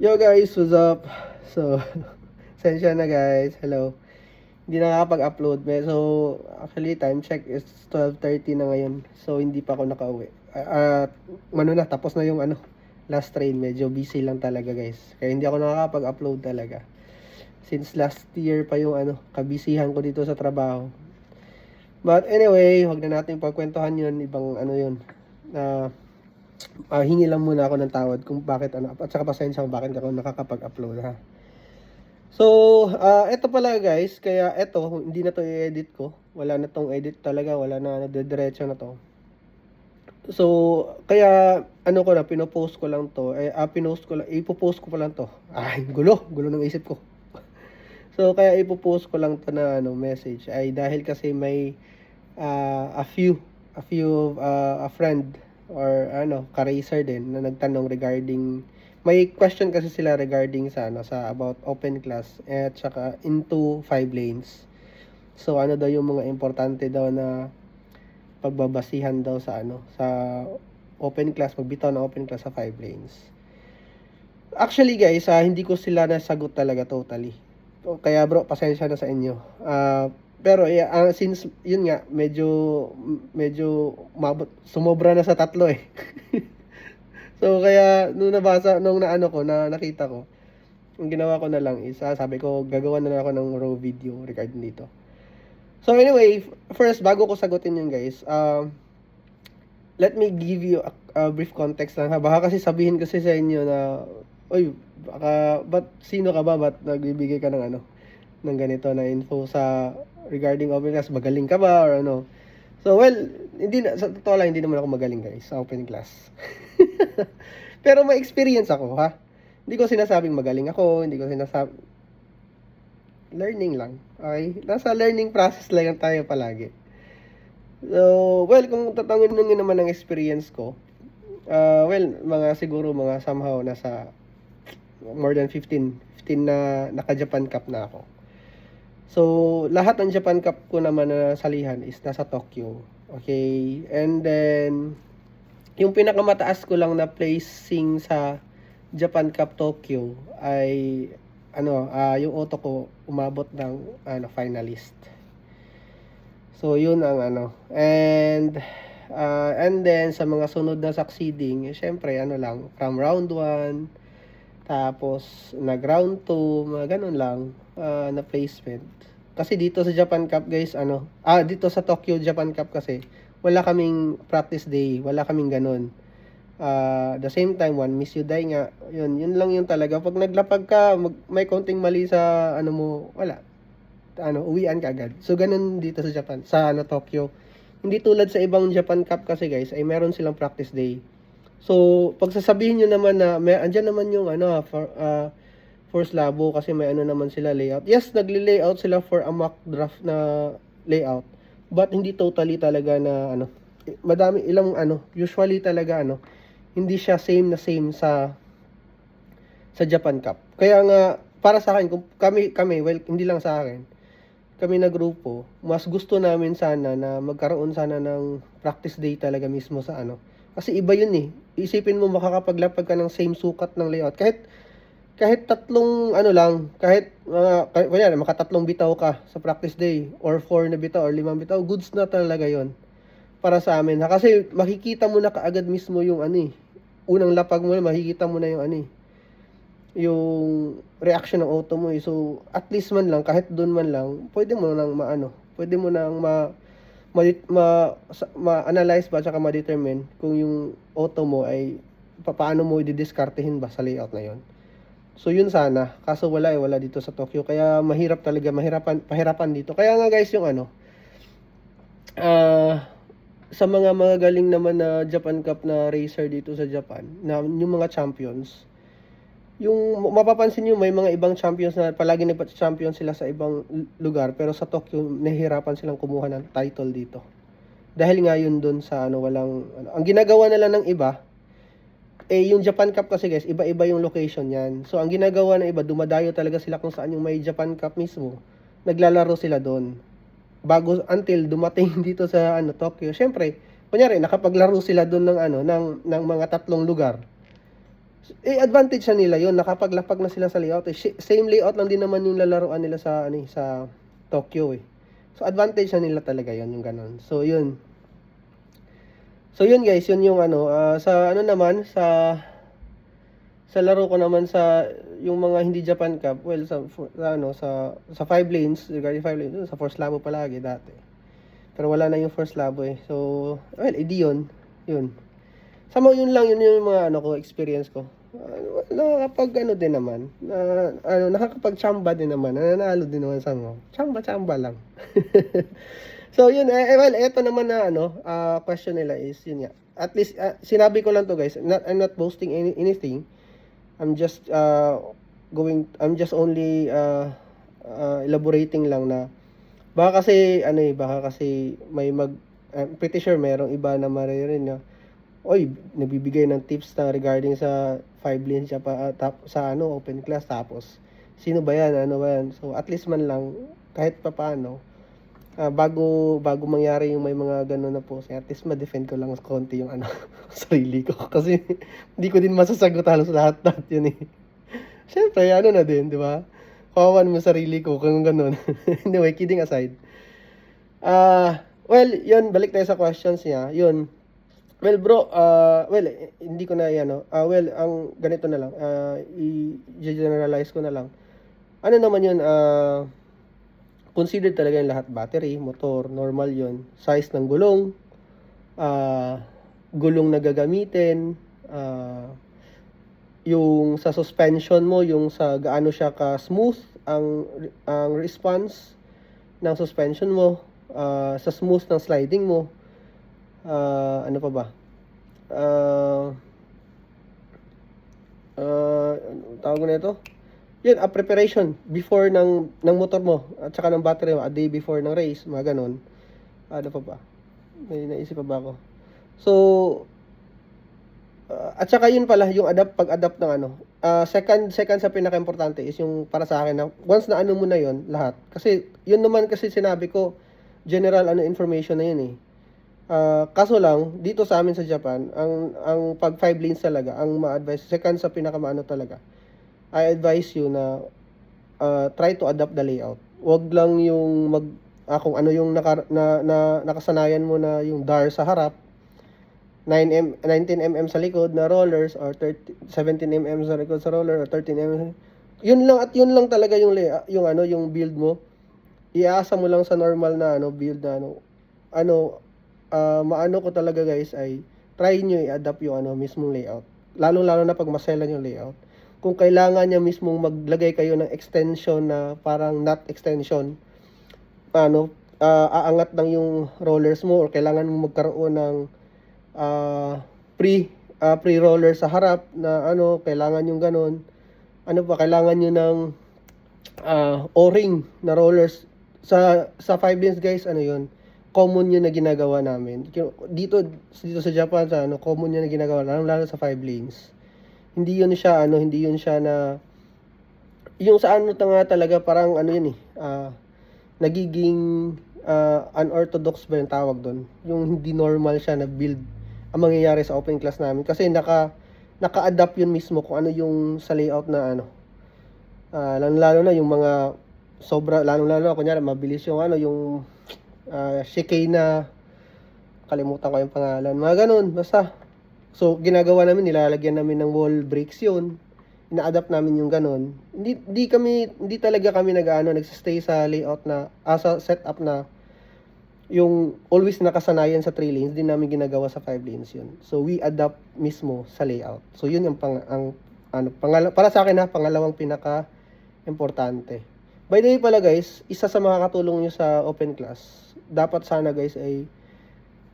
Yo guys, what's up? So, sensya na guys. Hello. Hindi na nakakapag-upload. So, actually time check is 12:30 na ngayon. So, hindi pa ako nakauwi. At tapos na yung last train. Medyo busy lang talaga guys. Kaya hindi ako nakakapag-upload talaga. Since last year pa yung kabisihan ko dito sa trabaho. But anyway, wag na natin pagkwentuhan yun. Ibang yun. Hingi lang muna ako ng tawad kung bakit at saka pasensya kung bakit ako nakakapag-upload ha. So, eto pala guys, kaya eto, hindi na to i-edit ko. Wala na tong edit talaga, wala na, diretso na to. So, kaya ko na, pinopost ko lang to. Ipopost ko pa lang to. Ay, gulo ng isip ko. So, kaya ipopost ko lang to na message ay dahil kasi may a few a friend or ka-racer din na nagtanong regarding, may question kasi sila regarding sa about open class at saka into 5 lanes. So daw yung mga importante daw na pagbabasihan daw sa sa open class, pagbitaw ng open class sa 5 lanes. Actually guys, hindi ko sila nasagot talaga totally. Kaya bro, pasensya na sa inyo. Pero since yun nga medyo sumobra na sa tatlo eh. So kaya nung nakita ko, ang ginawa ko na lang is sabi ko gagawa na lang ako ng raw video regarding dito. So anyway, first bago ko sagutin yun guys, let me give you a brief context lang ha. Baka kasi sabihin kasi sa inyo na, oy, sino ka ba? Ba't nagbibigay ka ng ng ganito na info sa regarding open class? Magaling ka ba or ano? So well, sa totoo lang, hindi naman ako magaling guys sa open class. Pero may experience ako ha. Hindi ko sinasabing magaling ako, hindi ko sinasabing learning lang. Okay? Nasa learning process lang tayo palagi. So, well, kung tatanungin naman ng experience ko, siguro somehow nasa more than 15 na naka-Japan Cup na ako. So, lahat ng Japan Cup ko naman na salihan is nasa Tokyo. Okay? And then, yung pinakamataas ko lang na placing sa Japan Cup Tokyo ay yung auto ko umabot ng finalist. So yun ang and then sa mga sunod na succeeding, syempre lang from round 1 tapos nag round 2, mga ganun lang na placement. Kasi dito sa Japan Cup guys, dito sa Tokyo Japan Cup kasi wala kaming practice day, wala kaming ganun. The same time, one miss you die nga, yun lang yun talaga. Pag naglapag ka, may konting mali sa mo, wala, uwian ka agad. So ganun dito sa Japan, sa Tokyo. Hindi tulad sa ibang Japan Cup kasi guys, ay meron silang practice day. So pag sasabihin nyo naman na andyan naman yung for Slabo kasi may naman sila layout. Yes, nagli-layout sila for a mock draft na layout. But hindi totally talaga na madami ilang usually talaga hindi siya same sa Japan Cup. Kaya nga para sa akin, kung kami well, hindi lang sa akin, kami na grupo, mas gusto namin sana na magkaroon sana ng practice day talaga mismo sa kasi iba yun eh. Isipin mo makakapaglapag ka ng same sukat ng layout. Kahit tatlong kahit kunyari makatatlong bitaw ka sa practice day or 4 na bitaw or 5 bitaw, goods na talaga yon para sa amin. Kasi makikita mo na kaagad mismo yung unang lapag mo na makikita mo na yung yung reaction ng auto mo. So at least man lang, kahit doon man lang, pwede mo nang pwede mo nang ma-analyze ba at ma-determine kung yung auto mo ay paano mo i-discartehin ba sa layout na yon. So yun sana, kaso wala dito sa Tokyo, kaya pahirapan dito. Kaya nga guys, yung sa mga galing naman na Japan Cup na racer dito sa Japan, na yung mga champions, yung mapapansin nyo, may mga ibang champions na palagi nagpa-champion sila sa ibang lugar, pero sa Tokyo nahihirapan silang kumuha ng title dito. Dahil nga yun dun sa walang ang ginagawa nila ng iba, yung Japan Cup kasi guys, iba-iba yung location yan. So ang ginagawa ng iba, dumadayo talaga sila kung saan yung may Japan Cup mismo. Naglalaro sila doon. Bago until dumating dito sa Tokyo. Syempre, kunyari nakapaglaro sila doon ng ng mga tatlong lugar. Advantage na nila yun, nakapaglapag na sila sa layout. Same layout lang din naman yung lalaruan nila sa, sa Tokyo eh. So, advantage na nila talaga yun, yung ganun. So, yun. So, yun guys, yun yung sa naman, sa laro ko naman sa yung mga hindi Japan Cup, well, sa 5 lanes, regarding 5 lanes, sa Force Labo palagi dati. Pero wala na yung Force Labo eh. So, well, edi yun. Yun. Sama yun lang, yun yung mga ko, experience ko. Nakakapag din naman, nakakapag-chamba din naman, nananalo din naman sa mga. Chamba lang. So yun, well, eto naman na question nila is yun nga. At least sinabi ko lang to guys, I'm not boasting anything. I'm just only elaborating lang na baka kasi may I'm pretty sure merong iba na maririnig na nabibigay ng tips na regarding sa 5 lanes siya sa open class, tapos sino ba yan, so at least man lang kahit papaano bago mangyari yung may mga ganun na po, at least ma-defend ko lang konti yung sarili ko kasi hindi ko din masasagot halos lahat yun eh. Syempre na din, di ba? Kawawan mo sarili ko kung ganun. Anyway, kidding aside. Well, yun, balik tayo sa questions niya. Yun. Well, bro, hindi ko na well, ang ganito na lang, i-generalize ko na lang. Ano naman yun, considered talaga yung lahat, battery, motor, normal yun. Size ng gulong, gulong na gagamitin, yung sa suspension mo, yung sa gaano siya ka-smooth, ang response ng suspension mo, sa smooth ng sliding mo, ano pa ba? Tawag ko na ito. Yun, preparation before ng motor mo at saka ng battery mo, a day before ng race, mga ganun. Ano pa ba? May naisip pa ba ako? So, at saka yun pala, yung pag-adapt ng second sa pinaka-importante is yung para sa akin na once na mo na yun, lahat. Kasi, yun naman kasi sinabi ko, general information na yun eh. Kaso lang, dito sa amin sa Japan, ang pag 5 lanes talaga, ang ma-advise, second sa pinakamaano talaga, I advise you na try to adapt the layout. Wag lang yung kung ano yung nakasanayan mo na yung DAR sa harap, 19mm sa likod na rollers, or 17mm sa likod sa roller, or 13mm. Yun lang talaga yung yung build mo. Iasa mo lang sa normal na build na maano ko talaga guys ay try nyo i-adapt yung mismong layout. Lalo na pag maselan yung layout. Kung kailangan niya mismong maglagay kayo ng extension na parang nut extension, aangat lang yung rollers mo, or kailangan mo magkaroon ng pre-roller sa harap na kailangan yung ganun. Kailangan nyo ng O-ring na rollers sa 5 lanes guys, yun, common yun na ginagawa namin dito sa Japan, common yun na ginagawa lalo sa 5 lanes. Hindi yun siya na yung sa talaga parang yun nagiging unorthodox ba yung tawag doon, yung hindi normal siya na build ang mangyayari sa open class namin, kasi naka-adapt yun mismo kung yung sa layout na lalo na yung mga lalo kunyari mabilis yung yung chicane na kalimutan ko yung pangalan, mga ganun, basta. So, ginagawa namin, nilalagyan namin ng wall bricks yun. Ina-adapt namin yung ganun. Hindi talaga kami nagsistay sa layout na, sa setup na, yung always nakasanayan sa 3 lanes, din namin ginagawa sa 5 lanes yun. So, we adapt mismo sa layout. So, yun yung para sa akin pangalawang pinaka-importante. By the way pala guys, isa sa makakatulong nyo sa open class, dapat sana guys ay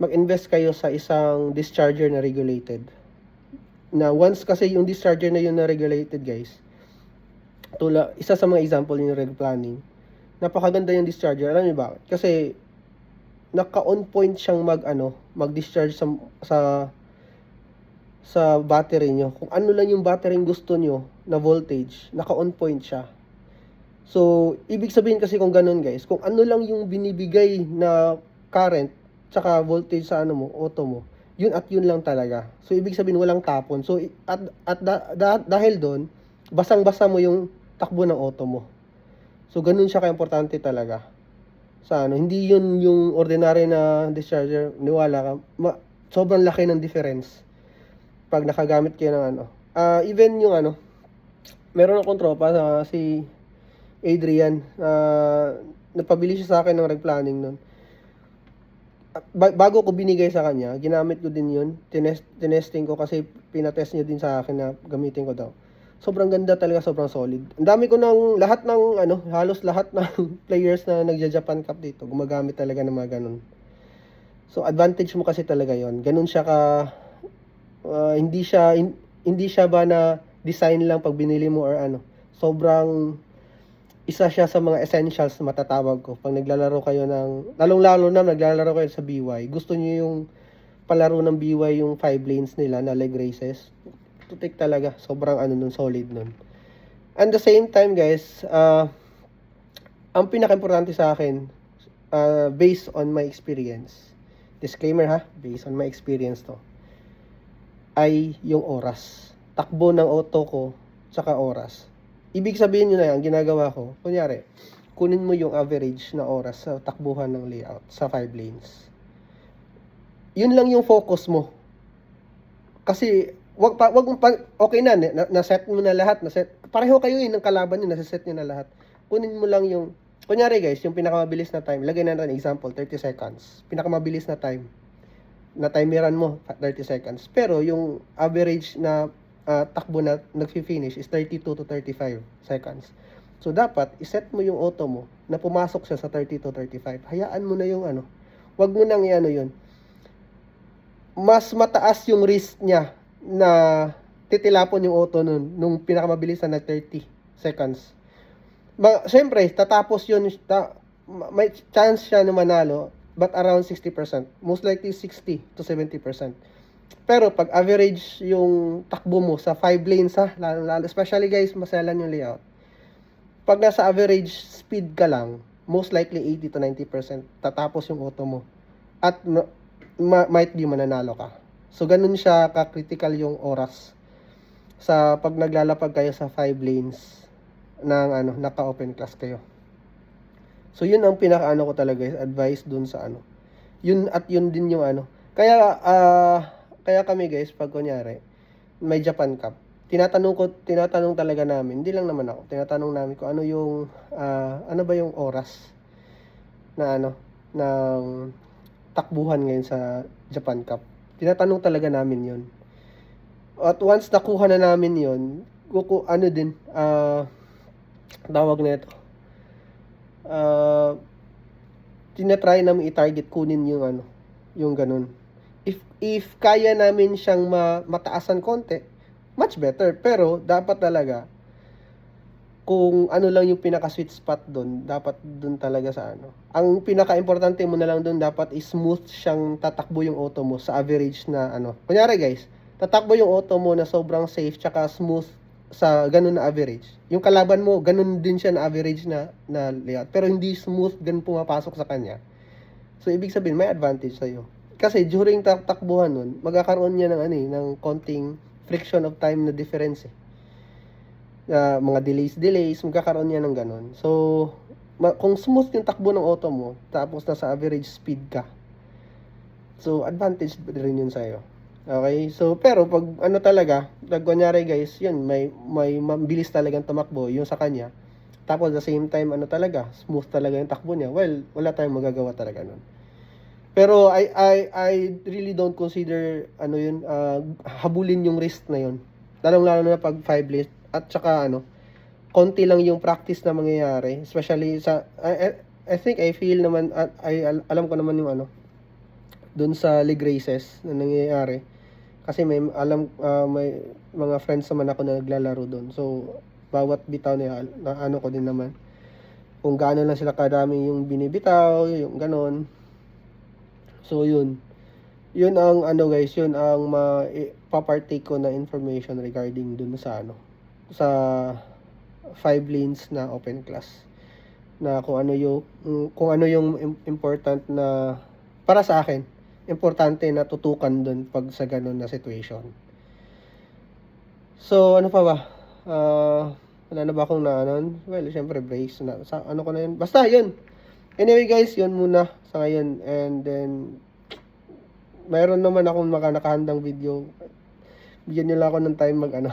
mag-invest kayo sa isang discharger na regulated. Na once kasi yung discharger na yun na regulated guys, isa sa mga example yung reg planning, napakaganda yung discharger. Alam niyo ba? Kasi naka-on point siyang mag-discharge sa battery nyo. Kung ano lang yung battery gusto nyo na voltage, naka-on point siya. So, ibig sabihin kasi kung ganun guys, kung ano lang yung binibigay na current tsaka voltage sa auto mo, yun at yun lang talaga. So, ibig sabihin, walang tapon. So, dahil doon, basang-basa mo yung takbo ng auto mo. So, ganun siya ka-importante talaga. Sa ano, hindi yun yung ordinary na discharger, niwala ka, sobrang laki ng difference pag nakagamit kayo ng ano. Even yung ano, meron akong tropa na si Adrian, nagpabili siya sa akin ng replanning nun. Bago ko binigay sa kanya, ginamit ko din yun. Tinesting ko kasi pinatest niya din sa akin na gamitin ko daw. Sobrang ganda talaga, sobrang solid. Ang dami ko ng lahat ng ano, halos lahat ng players na nagja-Japan Cup dito, gumagamit talaga ng mga ganun. So advantage mo kasi talaga 'yon. Ganun siya ka hindi siya ba na design lang pag binili mo or ano. Sobrang isa siya sa mga essentials na matatawag ko pag naglalaro kayo ng, lalong-lalo na naglalaro kayo sa BY. Gusto niyo yung palaro ng BY, yung 5 lanes nila na leg races. Tutik talaga. Sobrang ano nun, solid nun. And the same time guys, ang pinaka-importante sa akin, based on my experience, disclaimer ha, based on my experience to, ay yung oras. Takbo ng auto ko, tsaka oras. Ibig sabihin nyo na yan, ginagawa ko, kunyari, kunin mo yung average na oras sa takbuhan ng layout sa 5 lanes. Yun lang yung focus mo. Kasi, okay na, na-set mo na lahat, pareho kayo ng kalaban nyo, nasa-set nyo na lahat. Kunin mo lang yung, kunyari guys, yung pinakamabilis na time, lagay natin example, 30 seconds. Pinakamabilis na time, na timeran mo, 30 seconds. Pero yung average na takbo na nag-finish is 32 to 35 seconds. So, dapat, iset mo yung auto mo na pumasok siya sa 30 to 35. Hayaan mo na yung ano. Wag mo nang i-ano yun. Mas mataas yung risk niya na titilapon yung auto nun, nung pinakamabilis na 30 seconds. Siyempre, tatapos yun, may chance siya na manalo, but around 60%. Most likely 60 to 70%. Pero pag average yung takbo mo sa 5 lanes ha, lalo, especially guys, maselan yung layout. Pag nasa average speed ka lang, most likely 80 to 90% tatapos yung auto mo. At might be mananalo ka. So ganun siya ka-critical yung oras sa pag naglalapag kayo sa 5 lanes ng ano, naka-open class kayo. So yun ang pinaka-ano ko talaga, advice dun sa ano. Yun at yun din yung ano. Kaya kami guys, pag kunyari, may Japan Cup, tinatanong talaga namin, hindi lang naman ako, tinatanong namin kung ano yung, ano ba yung oras na ano, ng takbuhan ngayon sa Japan Cup. Tinatanong talaga namin yun. At once nakuha na namin yun, ano din, tawag na ito, tinatry namin i-target kunin yung ano, yung ganun. If kaya namin siyang mataasan konti, much better. Pero dapat talaga, kung ano lang yung pinaka-sweet spot doon, dapat doon talaga sa ano. Ang pinaka-importante mo na lang doon, dapat is smooth siyang tatakbo yung auto mo sa average na ano. Kunyari guys, tatakbo yung auto mo na sobrang safe tsaka smooth sa ganun na average. Yung kalaban mo, ganun din siya na average na layout. Pero hindi smooth, ganun pumapasok sa kanya. So, ibig sabihin, may advantage sa'yo. Kasi during takbuhan nun, magkakaroon niya ng ng konting friction of time na difference mga delays, magkakaroon niya ng ganun. So, kung smooth yung takbo ng auto mo, tapos nasa average speed ka, so advantage rin yun sa'yo. Okay? So, pero pag ano talaga, pag kunyari guys, yun, may mabilis talagang tumakbo, yung sa kanya, tapos at the same time, ano talaga, smooth talaga yung takbo niya, well, wala tayong magagawa talaga nun. Pero I really don't consider yun, habulin yung risk na yun. Lalo na pag 5 lanes at saka konti lang yung practice na mangyayari, especially sa I think I feel naman at alam ko naman yung doon sa league races na nangyayari. Kasi may may mga friends naman ako na naglalaro doon. So bawat bitaw nila na ko din naman kung gaano lang sila kadami yung binibitaw, yung ganon. So, yun ang guys, yun ang papartake ko na information regarding dun sa sa 5 lanes na open class. Na kung ano yung important na para sa akin importante na tutukan dun pag sa ganun na situation. So, ano pa ba? Wala na ba akong naanon? Well, syempre brace na. Sa ano ko na yun? Basta, yun. Anyway guys, yun muna sa ngayon. And then, mayroon naman akong nakahandang video. Bigyan nyo lang ako ng time mag ano.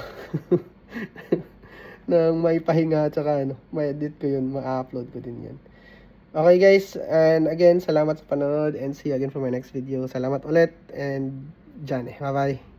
Nang may pahinga at saka ano, may edit ko yun, ma-upload ko din yun. Okay guys, and again, salamat sa panonood and see you again for my next video. Salamat ulit and dyan bye bye.